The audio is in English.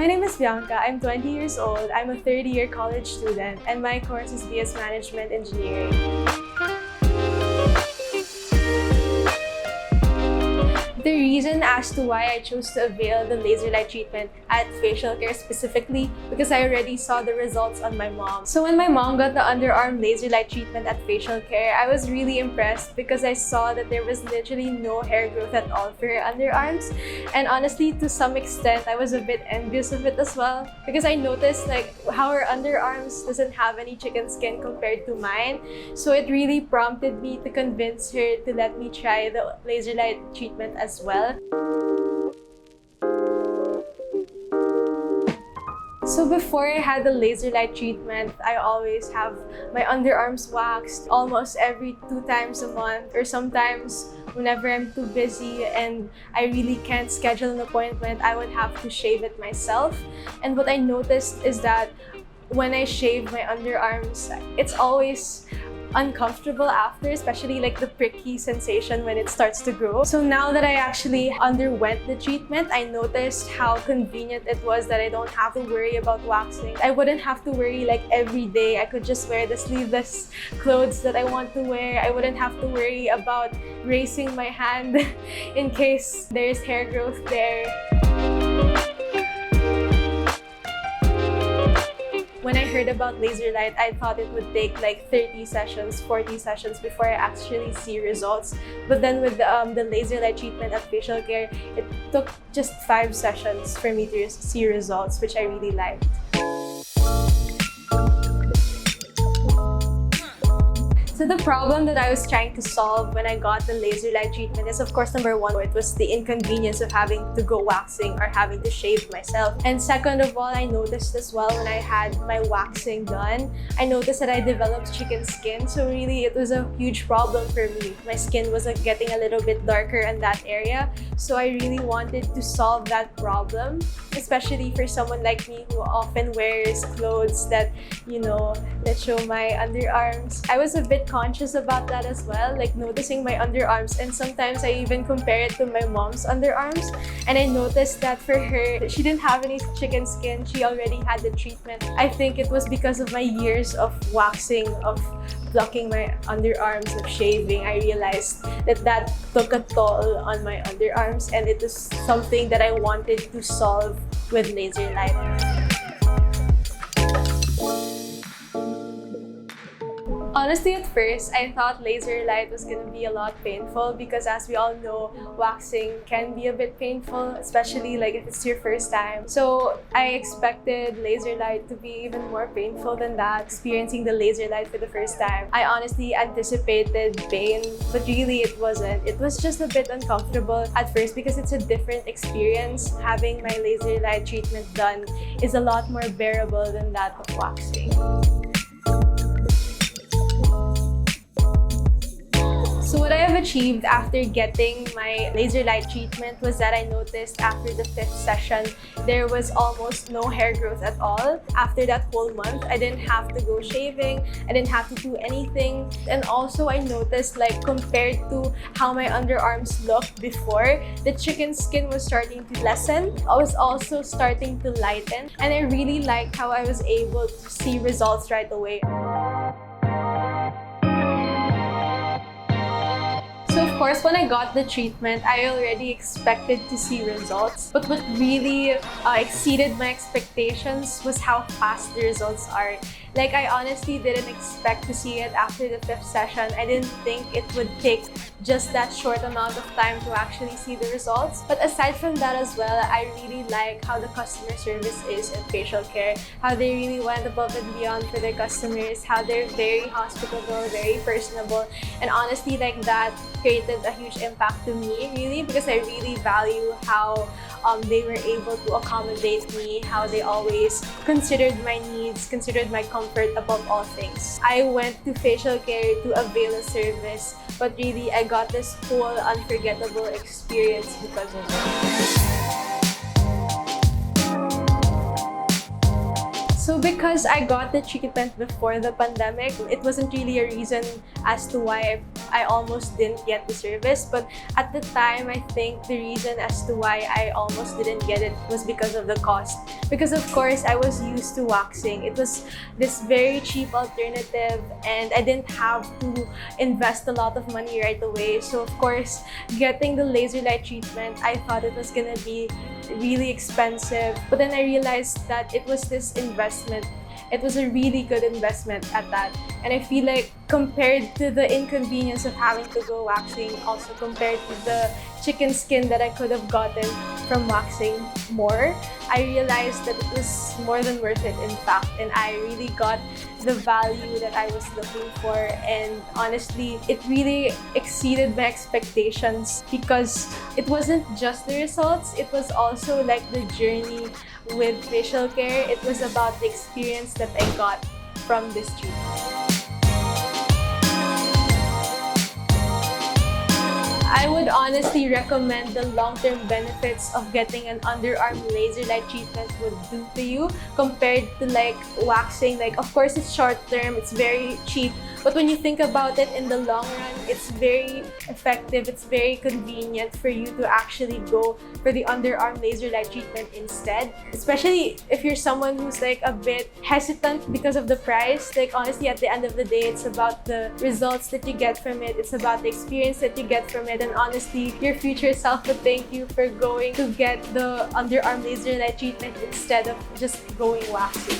My name is Bianca. I'm 20 years old. I'm a third-year college student, and my course is BS Management Engineering. The reason as to why I chose to avail the laser light treatment at facial care specifically because I already saw the results on my mom. So when my mom got the underarm laser light treatment at facial care, I was really impressed because I saw that there was literally no hair growth at all for her underarms. And honestly, to some extent, I was a bit envious of it as well because I noticed like how her underarms doesn't have any chicken skin compared to mine. So it really prompted me to convince her to let me try the laser light treatment as well. So before I had the laser light treatment, I always have my underarms waxed almost every 2 times a month, or sometimes whenever I'm too busy and I really can't schedule an appointment, I would have to shave it myself. And what I noticed is that when I shave my underarms, it's always uncomfortable after, especially like the pricky sensation when it starts to grow. So now that I actually underwent the treatment, I noticed how convenient it was that I don't have to worry about waxing. I wouldn't have to worry like every day. I could just wear the sleeveless clothes that I want to wear. I wouldn't have to worry about raising my hand in case there's hair growth there. When I heard about laser light, I thought it would take like 30 sessions, 40 sessions before I actually see results. But then with the laser light treatment at facial care, it took just 5 sessions for me to see results, which I really liked. So the problem that I was trying to solve when I got the laser light treatment is, of course, number 1, it was the inconvenience of having to go waxing or having to shave myself. And second of all, I noticed as well when I had my waxing done, I noticed that I developed chicken skin. So really, it was a huge problem for me. My skin was getting a little bit darker in that area. So I really wanted to solve that problem, especially for someone like me who often wears clothes that, that show my underarms. I was a bit conscious about that as well, like noticing my underarms, and sometimes I even compare it to my mom's underarms, and I noticed that for her, she didn't have any chicken skin. She already had the treatment. I think it was because of my years of waxing, of plucking my underarms, of shaving. I realized that took a toll on my underarms, and it was something that I wanted to solve with laser light. Honestly, at first, I thought laser light was going to be a lot painful because, as we all know, waxing can be a bit painful, especially like if it's your first time. So I expected laser light to be even more painful than that, experiencing the laser light for the first time. I honestly anticipated pain, but really it wasn't. It was just a bit uncomfortable at first because it's a different experience. Having my laser light treatment done is a lot more bearable than that of waxing. So what I have achieved after getting my laser light treatment was that I noticed after the 5th session, there was almost no hair growth at all. After that whole month, I didn't have to go shaving, I didn't have to do anything. And also I noticed, like, compared to how my underarms looked before, the chicken skin was starting to lessen. I was also starting to lighten, and I really liked how I was able to see results right away. So of course, when I got the treatment, I already expected to see results. But what really exceeded my expectations was how fast the results are. Like, I honestly didn't expect to see it after the 5th session. I didn't think it would take just that short amount of time to actually see the results. But aside from that as well, I really like how the customer service is in facial care, how they really went above and beyond for their customers, how they're very hospitable, very personable. And honestly, like, that created a huge impact to me, really, because I really value how they were able to accommodate me, how they always considered my needs, considered my comfort above all things. I went to facial care to avail a service, but really I got this whole unforgettable experience because of it. So because I got the treatment before the pandemic, it wasn't really a reason as to why I I almost didn't get the service. But at the time, I think the reason as to why I almost didn't get it was because of the cost. Because of course, I was used to waxing. It was this very cheap alternative and I didn't have to invest a lot of money right away. So of course, getting the laser light treatment, I thought it was gonna be really expensive. But then I realized that it was this investment. It was a really good investment at that. And I feel like compared to the inconvenience of having to go waxing, also compared to the chicken skin that I could have gotten from waxing more, I realized that it was more than worth it, in fact. And I really got the value that I was looking for. And honestly, it really exceeded my expectations because it wasn't just the results, it was also like the journey with facial care. It was about the experience that I got from this treatment. I would honestly recommend the long-term benefits of getting an underarm laser light treatment would do to you compared to like waxing. Like, of course, it's short-term, it's very cheap, but when you think about it in the long run, it's very effective, it's very convenient for you to actually go for the underarm laser light treatment instead. Especially if you're someone who's like a bit hesitant because of the price. Like honestly, at the end of the day, it's about the results that you get from it. It's about the experience that you get from it. And honestly, your future self would thank you for going to get the underarm laser light treatment instead of just going waxing.